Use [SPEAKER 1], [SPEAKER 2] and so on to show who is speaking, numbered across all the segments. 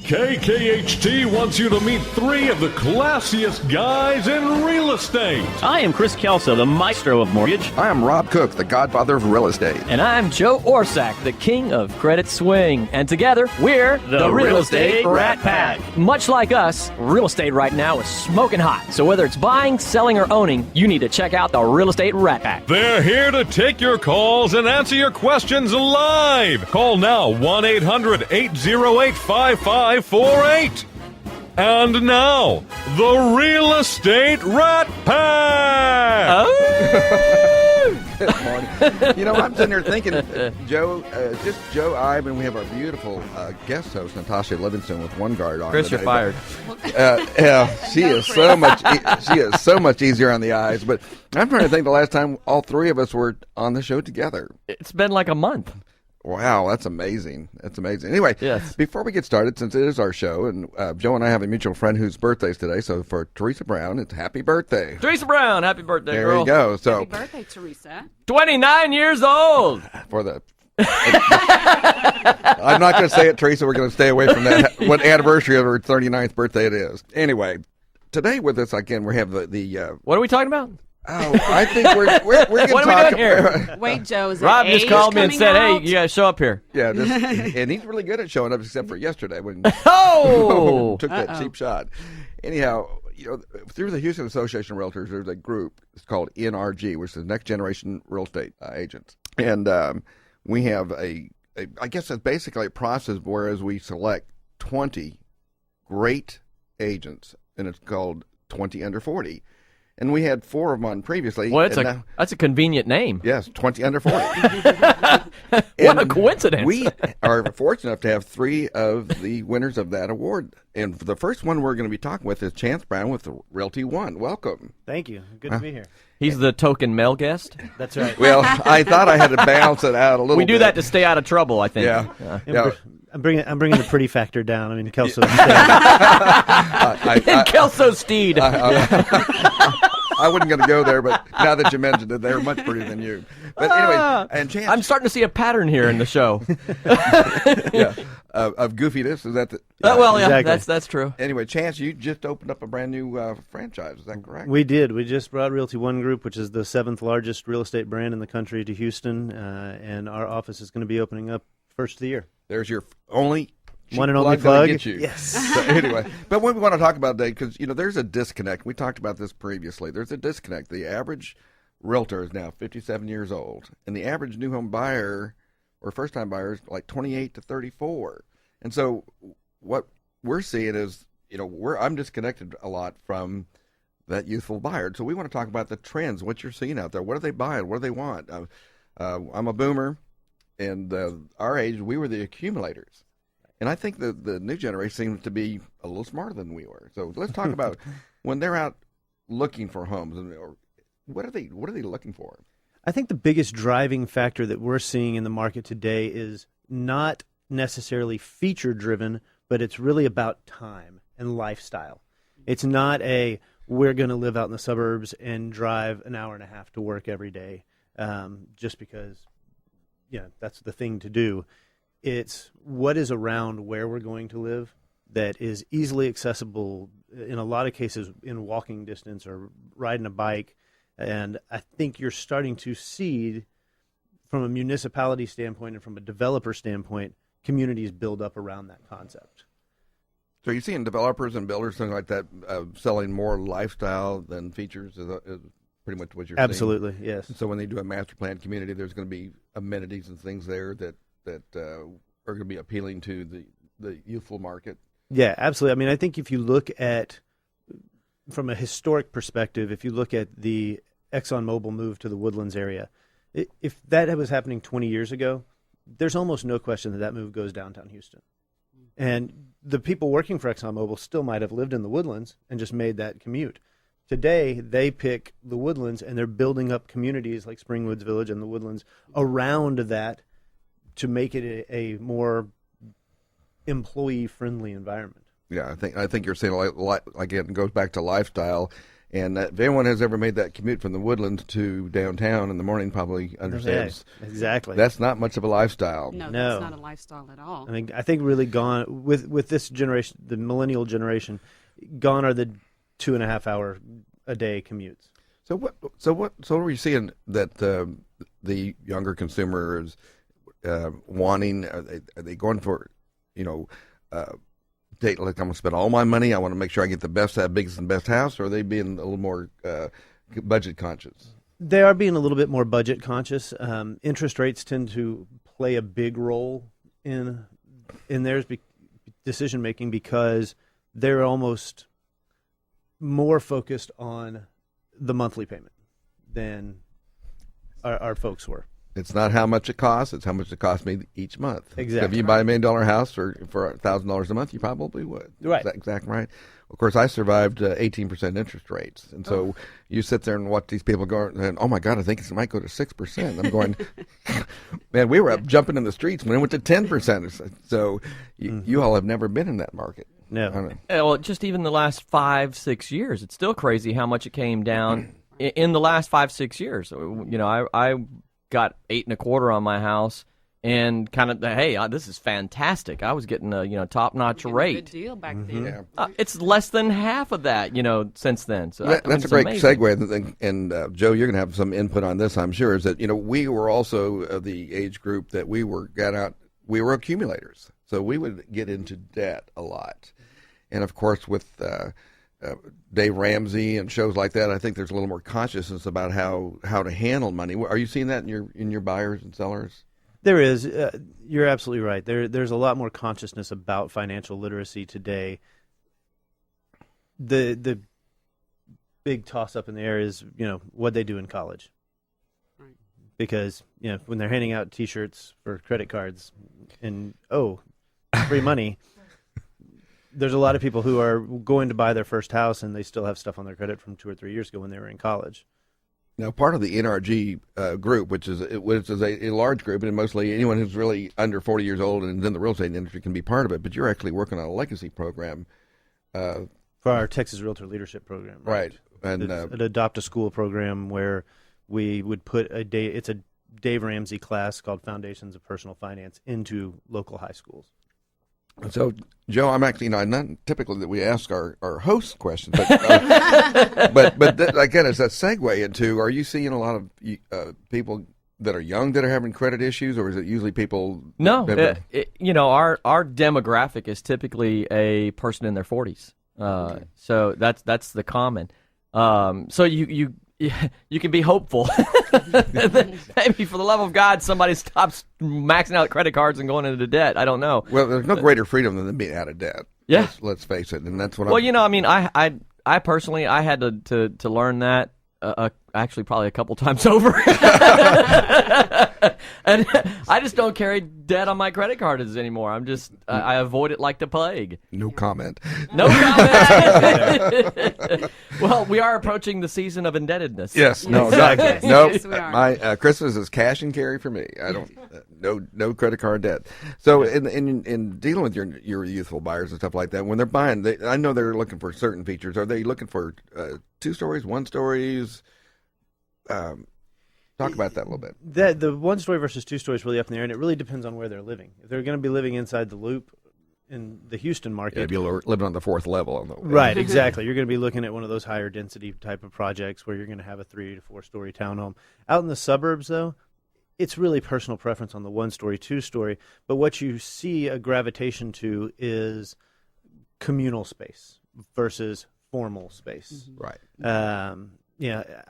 [SPEAKER 1] KKHT wants you to meet three of the classiest guys in real estate.
[SPEAKER 2] I am Chris Kelso, the maestro of mortgage.
[SPEAKER 3] I am Rob Cook, the godfather of real estate.
[SPEAKER 2] And I'm Joe Orsack, the king of credit swing. And together, we're the Real Estate Rat Pack. Much like us, real estate right now is smoking hot. So whether it's buying, selling, or owning, you need to check out the Real Estate Rat Pack.
[SPEAKER 1] They're here to take your calls and answer your questions live. Call now 1-800-808-5548. And now, the Real Estate Rat Pack!
[SPEAKER 3] Good morning. You know, I'm sitting there thinking, Joe, just Joe Ibe, and we have our beautiful guest host, Natasha Livingston, with OneGuard on.
[SPEAKER 2] Chris,
[SPEAKER 3] today,
[SPEAKER 2] you're fired.
[SPEAKER 3] Yeah, she is so much. She is so much easier on the eyes. But I'm trying to think the last time all three of us were on the show together.
[SPEAKER 2] It's been like a month.
[SPEAKER 3] Wow, that's amazing. That's amazing. Anyway,
[SPEAKER 2] yes.
[SPEAKER 3] Before we get started, since it is our show, and Joe and I have a mutual friend whose birthday is today, so for Teresa Brown, it's happy birthday.
[SPEAKER 2] Teresa Brown, happy birthday,
[SPEAKER 3] there
[SPEAKER 2] girl.
[SPEAKER 3] You go. So,
[SPEAKER 4] happy birthday, Teresa.
[SPEAKER 2] 29 years old.
[SPEAKER 3] For the... I'm not going to say it, Teresa. We're going to stay away from that. What anniversary of her 39th birthday it is. Anyway, today with us, again, we have the
[SPEAKER 2] What are we talking about?
[SPEAKER 3] Oh, I think we're going to
[SPEAKER 2] what
[SPEAKER 3] talk.
[SPEAKER 2] are we doing here?
[SPEAKER 4] Wait, Joe, is
[SPEAKER 2] Rob just called me and said,
[SPEAKER 4] out?
[SPEAKER 2] "Hey, you guys show up here."
[SPEAKER 3] Yeah, and he's really good at showing up, except for yesterday when took that cheap shot. Anyhow, you know, through the Houston Association of Realtors, there's a group. It's called NRG, which is Next Generation Real Estate Agents, and we have I guess it's basically a process whereas we select 20 great agents, and it's called 20 Under 40. And we had 4 of them on previously.
[SPEAKER 2] Well, that's a convenient name.
[SPEAKER 3] Yes, 20 under 40.
[SPEAKER 2] What a coincidence.
[SPEAKER 3] We are fortunate enough to have 3 of the winners of that award. And the first one we're going to be talking with is Chance Brown with Realty One. Welcome.
[SPEAKER 5] Thank you. Good to be here.
[SPEAKER 2] He's the token male guest.
[SPEAKER 5] That's right.
[SPEAKER 3] Well, I thought I had to balance it out a little bit.
[SPEAKER 2] We do that to stay out of trouble, I think.
[SPEAKER 3] Yeah.
[SPEAKER 5] I'm bringing the pretty factor down. I mean, Kelso.
[SPEAKER 2] Kelso Steed.
[SPEAKER 3] I wasn't going to go there, but now that you mentioned it, they're much prettier than you. But anyway, and Chance,
[SPEAKER 2] I'm starting to see a pattern here in the show.
[SPEAKER 3] Of goofiness. Is that the?
[SPEAKER 2] Well, yeah,
[SPEAKER 5] exactly.
[SPEAKER 2] that's true.
[SPEAKER 3] Anyway, Chance, you just opened up a brand new franchise. Is that correct?
[SPEAKER 5] We did. We just brought Realty One Group, which is the 7th largest real estate brand in the country, to Houston, and our office is going to be opening up first of the year.
[SPEAKER 3] There's your only
[SPEAKER 5] one and only
[SPEAKER 3] plug.
[SPEAKER 5] plug.
[SPEAKER 3] Get you.
[SPEAKER 5] Yes.
[SPEAKER 3] So anyway, but what we want to talk about today, because there's a disconnect. We talked about this previously. There's a disconnect. The average realtor is now 57 years old, and the average new home buyer or first-time buyer is like 28 to 34. And so what we're seeing is, I'm disconnected a lot from that youthful buyer. So we want to talk about the trends, what you're seeing out there. What are they buying? What do they want? I'm a boomer, and our age, we were the accumulators. And I think the new generation seems to be a little smarter than we were. So let's talk about when they're out looking for homes, what are they looking for?
[SPEAKER 5] I think the biggest driving factor that we're seeing in the market today is not necessarily feature driven, but it's really about time and lifestyle. It's not we're going to live out in the suburbs and drive an hour and a half to work every day just because that's the thing to do. It's what is around where we're going to live that is easily accessible, in a lot of cases in walking distance or riding a bike. And I think you're starting to see, from a municipality standpoint and from a developer standpoint, communities build up around that concept.
[SPEAKER 3] So you're seeing developers and builders, things like that, selling more lifestyle than features is pretty much what you're
[SPEAKER 5] Absolutely,
[SPEAKER 3] seeing?
[SPEAKER 5] Yes.
[SPEAKER 3] So when they do a master plan community, there's going to be amenities and things there that are going to be appealing to the youthful market.
[SPEAKER 5] Yeah, absolutely. I mean, I think if you look at, from a historic perspective, if you look at the ExxonMobil move to the Woodlands area, if that was happening 20 years ago, there's almost no question that move goes downtown Houston. And the people working for ExxonMobil still might have lived in the Woodlands and just made that commute. Today, they pick the Woodlands, and they're building up communities like Springwoods Village and the Woodlands around that to make it a more employee-friendly environment.
[SPEAKER 3] Yeah, I think you're saying, again, it goes back to lifestyle. And if anyone has ever made that commute from the Woodlands to downtown in the morning, probably understands
[SPEAKER 5] Exactly.
[SPEAKER 3] that's not much of a lifestyle.
[SPEAKER 4] No,
[SPEAKER 5] No.
[SPEAKER 4] that's not a lifestyle at all.
[SPEAKER 5] I mean, I think really gone with this generation, the millennial generation, gone are the 2.5 hour a day commutes.
[SPEAKER 3] So are you seeing that the younger consumer is wanting? Are they going for, like I'm going to spend all my money. I want to make sure I get the biggest and best house, or are they being a little more budget conscious?
[SPEAKER 5] They are being a little bit more budget conscious. Interest rates tend to play a big role in their decision making because they're almost more focused on the monthly payment than our folks were.
[SPEAKER 3] It's not how much it costs; it's how much it costs me each month.
[SPEAKER 5] Exactly.
[SPEAKER 3] If you buy $1 million house for $1,000 a month, you probably would.
[SPEAKER 5] Right.
[SPEAKER 3] Is that exactly right? Of course, I survived 18% interest rates, and so you sit there and watch these people go, and oh my God, I think it might go to 6%. I'm going, man, we were up jumping in the streets when it went to 10%. So you all have never been in that market.
[SPEAKER 5] No.
[SPEAKER 2] Well, just even the last 5-6 years, it's still crazy how much it came down in the last 5-6 years. I got 8.25 on my house, and kind of, hey, this is fantastic. I was getting a top-notch
[SPEAKER 4] Getting a
[SPEAKER 2] rate.
[SPEAKER 4] good deal back then.
[SPEAKER 3] Yeah.
[SPEAKER 2] It's less than half of that, since then. So
[SPEAKER 3] That's a
[SPEAKER 2] it's
[SPEAKER 3] great
[SPEAKER 2] amazing.
[SPEAKER 3] segue, and Joe, you're going to have some input on this, I'm sure. Is that we were also the age group that we were accumulators, so we would get into debt a lot, and of course with Dave Ramsey and shows like that, I think there's a little more consciousness about how to handle money. Are you seeing that in your buyers and sellers?
[SPEAKER 5] There is. You're absolutely right. There's a lot more consciousness about financial literacy today. The big toss up in the air is, what they do in college.
[SPEAKER 4] Right.
[SPEAKER 5] Because, when they're handing out T-shirts for credit cards and, free money, there's a lot of people who are going to buy their first house and they still have stuff on their credit from 2 or 3 years ago when they were in college.
[SPEAKER 3] Now, part of the NRG group, which is a large group, and mostly anyone who's really under 40 years old and is in the real estate industry can be part of it, but you're actually working on a legacy program.
[SPEAKER 5] For our Texas Realtor Leadership Program.
[SPEAKER 3] Right. And
[SPEAKER 5] it's an Adopt a School program where we would put it's a Dave Ramsey class called Foundations of Personal Finance into local high schools.
[SPEAKER 3] So, Joe, I'm actually, not typically that we ask our host questions, but again, it's that segue into, are you seeing a lot of people that are young that are having credit issues, or is it usually people?
[SPEAKER 2] No, our demographic is typically a person in their 40s. So that's the common. So you can be hopeful. Maybe for the love of God, somebody stops maxing out credit cards and going into debt. I don't know.
[SPEAKER 3] Well, there's no greater freedom than being out of debt.
[SPEAKER 2] Yeah.
[SPEAKER 3] Let's face it, and that's what.
[SPEAKER 2] I personally, I had to learn that actually probably a couple times over, and I just don't carry debt on my credit cards anymore. I avoid it like the plague.
[SPEAKER 3] No comment.
[SPEAKER 2] No comment. Well, we are approaching the season of indebtedness.
[SPEAKER 3] Yes. No.
[SPEAKER 4] Exactly.
[SPEAKER 3] No.
[SPEAKER 4] Yes, we are.
[SPEAKER 3] My Christmas is cash and carry for me. I don't. No credit card debt. So in dealing with your youthful buyers and stuff like that, when they're buying, I know they're looking for certain features. Are they looking for 2 stories, 1 stories? Talk about that a little bit.
[SPEAKER 5] The 1 story versus 2 stories really up in the air, and it really depends on where they're living. If they're going to be living inside the loop in the Houston market,
[SPEAKER 3] If you're living on the 4th level.
[SPEAKER 5] right, exactly. You're going to be looking at one of those higher density type of projects where you're going to have a 3 to 4 story townhome. Out in the suburbs, though, it's really personal preference on the 1 story, 2 story. But what you see a gravitation to is communal space versus formal space.
[SPEAKER 3] Right.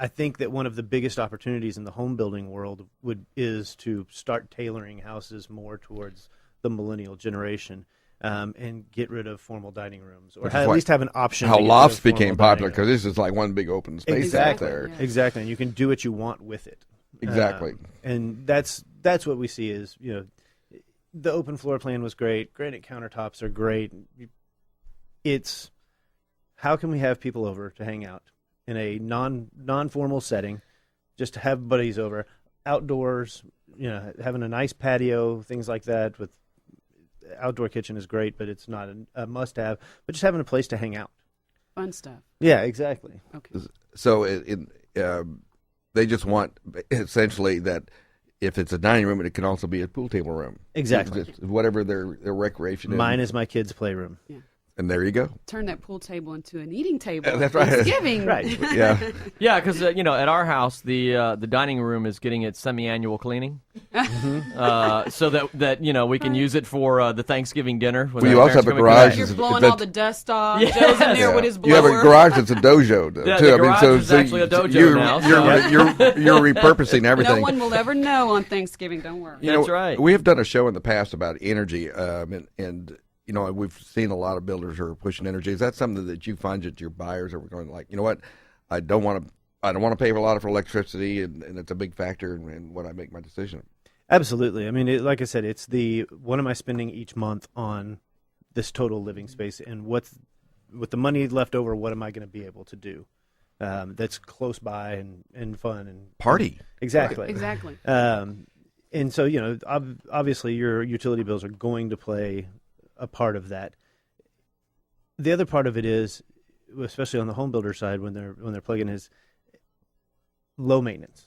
[SPEAKER 5] I think that one of the biggest opportunities in the home building world is to start tailoring houses more towards the millennial generation. And get rid of formal dining rooms, or at least have an option.
[SPEAKER 3] How
[SPEAKER 5] to get
[SPEAKER 3] lofts
[SPEAKER 5] rid of
[SPEAKER 3] became
[SPEAKER 5] formal
[SPEAKER 3] popular,
[SPEAKER 5] dining
[SPEAKER 3] because this is like one big open space
[SPEAKER 5] Exactly.
[SPEAKER 3] out there.
[SPEAKER 4] Yeah.
[SPEAKER 5] Exactly, and you can do what you want with it.
[SPEAKER 3] Exactly.
[SPEAKER 5] And that's what we see is, the open floor plan was great. Granite countertops are great. It's how can we have people over to hang out in a non-formal setting, just to have buddies over, outdoors, having a nice patio, things like that. With outdoor kitchen is great, but it's not a must-have. But just having a place to hang out.
[SPEAKER 4] fun stuff.
[SPEAKER 5] Yeah, exactly.
[SPEAKER 4] Okay.
[SPEAKER 3] So they just want essentially that if it's a dining room, it can also be a pool table room.
[SPEAKER 5] Exactly.
[SPEAKER 3] It's whatever their recreation is.
[SPEAKER 5] Mine is my kids' playroom.
[SPEAKER 3] And there you go.
[SPEAKER 4] Turn that pool table into an eating table.
[SPEAKER 3] That's right.
[SPEAKER 4] Thanksgiving.
[SPEAKER 5] Right.
[SPEAKER 3] Yeah.
[SPEAKER 2] Yeah, because at our house, the dining room is getting its semi-annual cleaning, so that we can use it for the Thanksgiving dinner. When
[SPEAKER 3] Well, you
[SPEAKER 2] our
[SPEAKER 3] also have
[SPEAKER 2] parents
[SPEAKER 3] a
[SPEAKER 2] come in.
[SPEAKER 3] garage.
[SPEAKER 4] You're
[SPEAKER 3] Is-
[SPEAKER 4] blowing
[SPEAKER 3] that-
[SPEAKER 4] all the dust off.
[SPEAKER 2] Yes.
[SPEAKER 4] Joe's in there
[SPEAKER 3] Yeah.
[SPEAKER 4] with his
[SPEAKER 3] You
[SPEAKER 4] blower.
[SPEAKER 3] have a garage that's a dojo, though,
[SPEAKER 2] Yeah,
[SPEAKER 3] too.
[SPEAKER 2] the
[SPEAKER 3] I mean,
[SPEAKER 2] garage is actually a dojo now, so-
[SPEAKER 3] You're repurposing everything.
[SPEAKER 4] No one will ever know on Thanksgiving. Don't worry.
[SPEAKER 3] You know,
[SPEAKER 2] That's right.
[SPEAKER 3] We have done a show in the past about energy, and we've seen a lot of builders who are pushing energy. Is that something that you find that your buyers are going like, you know what, I don't want to pay a lot for electricity, and it's a big factor in when I make my decision.
[SPEAKER 5] Absolutely. I mean, like I said, it's what am I spending each month on this total living space, and with the money left over, what am I going to be able to do that's close by and fun and
[SPEAKER 3] Party.
[SPEAKER 5] Exactly.
[SPEAKER 4] Exactly.
[SPEAKER 5] And so, obviously your utility bills are going to play a part of that. The other part of it is, especially on the home builder side, when they're plugging, is low maintenance.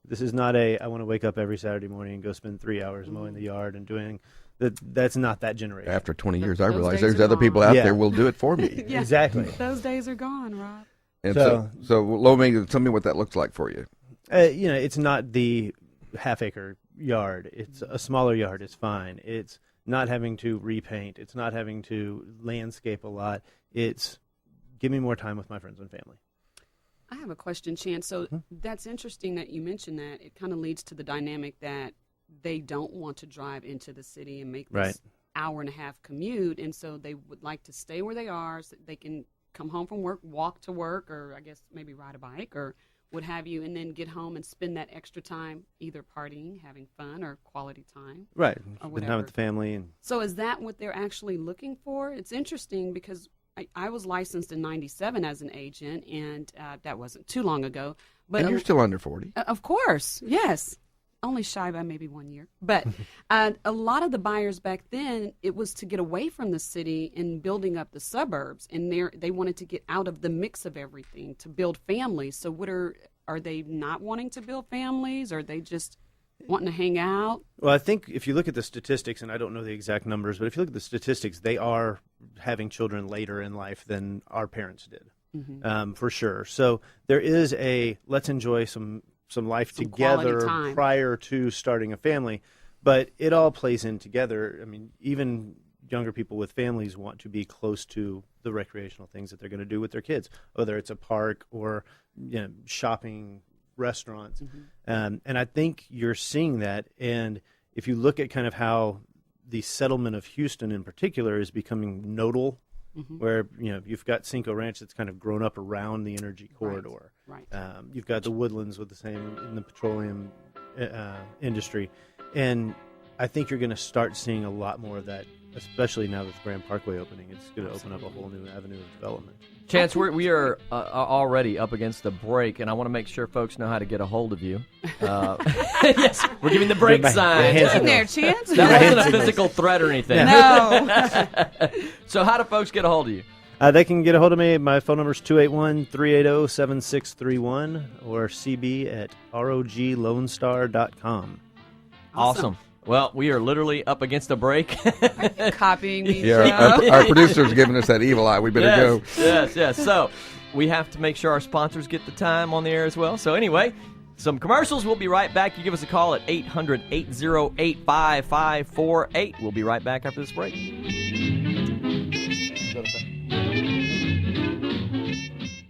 [SPEAKER 5] This is not I want to wake up every Saturday morning and go spend 3 hours mowing the yard and doing that. That's not that generation.
[SPEAKER 3] After 20 years, I
[SPEAKER 4] Those
[SPEAKER 3] realize
[SPEAKER 4] days
[SPEAKER 3] there's
[SPEAKER 4] are
[SPEAKER 3] other people out
[SPEAKER 5] gone.
[SPEAKER 3] there
[SPEAKER 5] Yeah.
[SPEAKER 3] will do it for me.
[SPEAKER 4] Yeah.
[SPEAKER 5] Exactly.
[SPEAKER 4] Those days are gone, Rob.
[SPEAKER 3] And so low maintenance. Tell me what that looks like for you.
[SPEAKER 5] It's not the half-acre yard. It's a smaller yard. It's fine. It's not having to repaint. It's not having to landscape a lot. It's give me more time with my friends and family.
[SPEAKER 4] I have a question, Chance. So that's interesting that you mentioned that. It kind of leads to the dynamic that they don't want to drive into the city and make this
[SPEAKER 5] Right.
[SPEAKER 4] hour-and-a-half commute, and so they would like to stay where they are so they can come home from work, walk to work, or I guess maybe ride a bike or what have you, and then get home and spend that extra time either partying, having fun, or quality time.
[SPEAKER 5] Right.
[SPEAKER 4] Or
[SPEAKER 5] Spend time
[SPEAKER 4] whatever.
[SPEAKER 5] with the family. And
[SPEAKER 4] So is that what they're actually looking for? It's interesting because I was licensed in '97 as an agent, and that wasn't too long ago. But
[SPEAKER 3] And you're still under 40.
[SPEAKER 4] of course, yes. Only shy by maybe 1 year. But a lot of the buyers back then, it was to get away from the city and building up the suburbs. And they wanted to get out of the mix of everything to build families. So are they not wanting to build families? Or are they just wanting to hang out?
[SPEAKER 5] well, I think if you look at the statistics, and I don't know the exact numbers, but if you look at the statistics, they are having children later in life than our parents did, for sure. So there is let's enjoy some life
[SPEAKER 4] Some quality
[SPEAKER 5] together
[SPEAKER 4] time.
[SPEAKER 5] prior to starting a family, but it all plays in together. I mean, even younger people with families want to be close to the recreational things that they're going to do with their kids, whether it's a park or shopping, restaurants. And I think you're seeing that. And if you look at kind of how the settlement of Houston in particular is becoming nodal, where you've got Cinco Ranch that's kind of grown up around the energy corridor.
[SPEAKER 4] Right.
[SPEAKER 5] You've got the Woodlands with the same in the petroleum industry, and I think you're going to start seeing a lot more of that, especially now with Grand Parkway opening. It's going to open up a whole new avenue of development.
[SPEAKER 2] Chance, we are already up against the break, and I want to make sure folks know how to get a hold of you. Yes, we're giving the break
[SPEAKER 5] My
[SPEAKER 2] sign.
[SPEAKER 5] hands
[SPEAKER 4] In there, Chance.
[SPEAKER 2] That wasn't a physical threat or anything.
[SPEAKER 4] No.
[SPEAKER 2] So how do folks get a hold of you?
[SPEAKER 5] They can get a hold of me. My phone number is 281-380-7631 or cb@roglonestar.com.
[SPEAKER 2] Awesome. Well, we are literally up against a break.
[SPEAKER 4] Copying me,
[SPEAKER 3] Yeah,
[SPEAKER 4] Joe.
[SPEAKER 3] our producer's giving us that evil eye. We better go.
[SPEAKER 2] Yes. So we have to make sure our sponsors get the time on the air as well. So anyway, some commercials. We'll be right back. You give us a call at 800-808-5548. We'll be right back after this break.